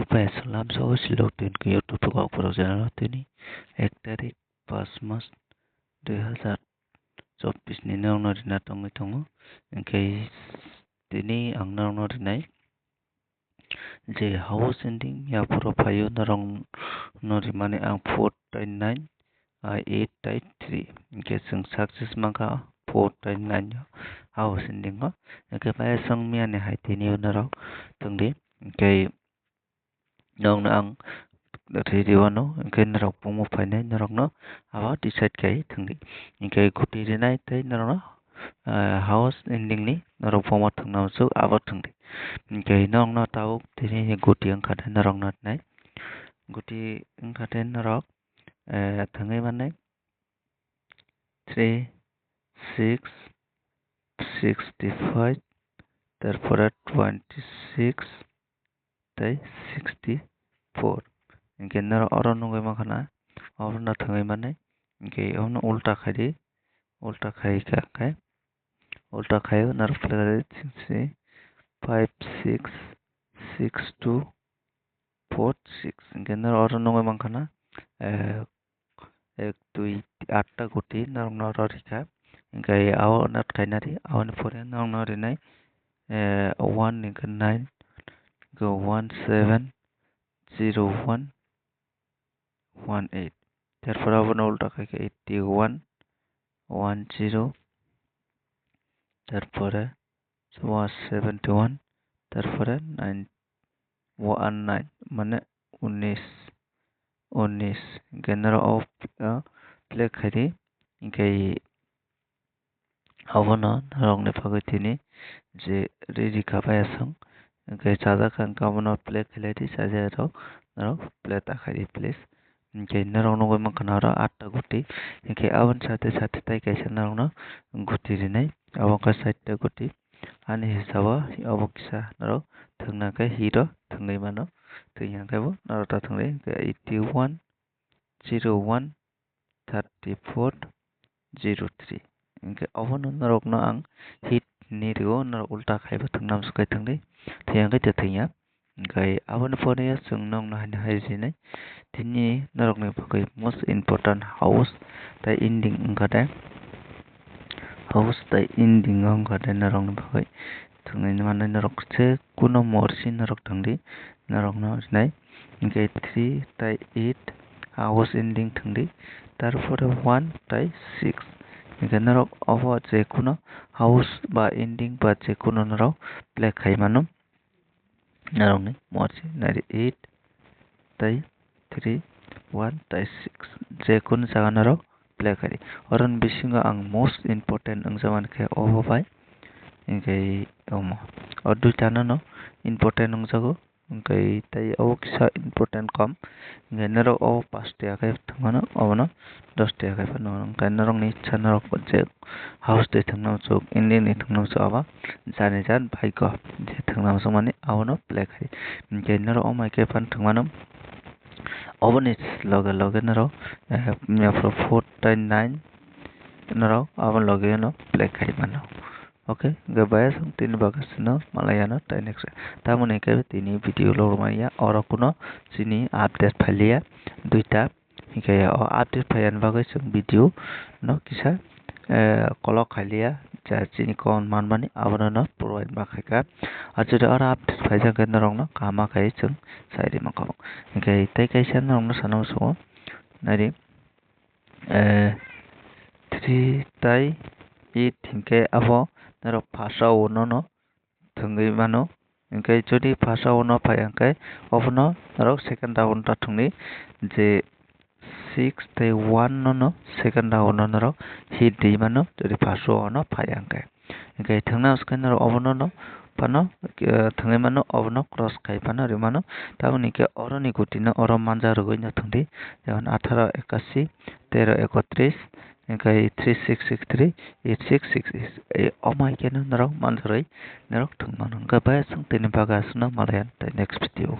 Upaya salam so silok tin ke YouTube ko pro channel tini 1 tarik 5 mas 2024 ni nang no rina tongi tongo engkai tini ang nang no rinai je house ending ya pro payo narong no rimane ang 4.9 8.3 engkai sung success maka 4.9 house ending ko engkai paya sang mia ne hai tini narong tongdi engkai nong na ang radio no engkai narok pumo painai narok no aba decide kai thangdi engkai kuti rinai tai narok no house ending ni narok pumo thangna so aba thangdi engkai nong no tau tini guti ang khaten narok no nai guti ang khaten narok thangai manai 3 6 65 তারপরে 26 তাই 64 engkai naro oro nungoi makhana oro na thangai mane engkai ono ulta khai ka kai ulta khayo naro play 5 6 6 2 4 6 engkai naro oro nungoi makhana 1 2 8 ta guti naro naro rika engkai awo nat khainari awon pore naro naro rinai 1 ni 9 go 1 7 0 1 18 তারপর আবার উল্টা খাইকে 81 10 তারপরে 71 তারপরে 9 মানে 19 গেনার of play খাইদি গাই আবনা রংনে ফাগতিনি যে রেডি খাবাই আসং গাই চাদা খান কাবনা প্লে খেলাইদি সাজারো নারো প্লে তাখাইদি please engkai narong nongoi mankana aro 8 ta guti engkai abon sate tai kaisa narong no guti rinai abo ka 60 ta guti ani hisaba abo kisa narok thangna kai hero thangai mano tui kai bo narok ta thangai 81 01 34 03 engkai abon narok no ang hit ni rio narok ulta khai bo thangnam sukai thangai thiyang kai te thiya engkai abon pore sung nong na hai jinai tini narok ni pakai most important house tai ending ngkade house tai ending ngkade narok ni pakai thungai mane narok se kuno morsi narok thangdi narok no nai engkai 3 tai 8 house ending thangdi tarpore 1 tai 6 engkai narok obo je kuno house ba ending ba je kuno narok play khai mano narok ni morsi nari 8 tai 3 1 tai 6 je kun jaga narok play kari oron bisingo ang most important ang jaman khe obo bai engkai omo o duita no important ang jago engkai tai obo kisa important kom engkai narok obo 5 ta khai thangmano obono 10 ta khai phano engkai narok ni ichha narok je house de thangnam chuk ending ni thangnam chuk aba jani jan bhaigyo je thangnam chuk mane abono play kari engkai narok omai ke phan thangmano oboni loge loge narok 4.9 narok abon loge no play khai mano okay gabaya sung tini bagas no malayano tai next tamoni ke tini video lo maya oro kuno sini update phalia duita engkai o update phaian bagai sung video no kisa kolok khalia ja chini kon manmani abono no provide ba khaika ajure ora update phaija ke narok no kama khai chung sairi makam engkai tai kaisa narok no sanam so nari 3 tai 8 engkai abo narok phasa ono no thangui mano engkai jodi phasa ono phai engkai obono narok second round ta thungni je 6 tai 1 no second round narok hit di mano jodi phaso ono phai engkai thangna uskai narok obono no pano thangai mano obono cross khai pano rimano tamoni ke oro ni guti no oro manja rogoi no thangdi jeon 18 81 13 31 engkai 3663 8666 omai ke no narok manjaroi narok thangmano engkai bai sung tini bagas no malayan tai next video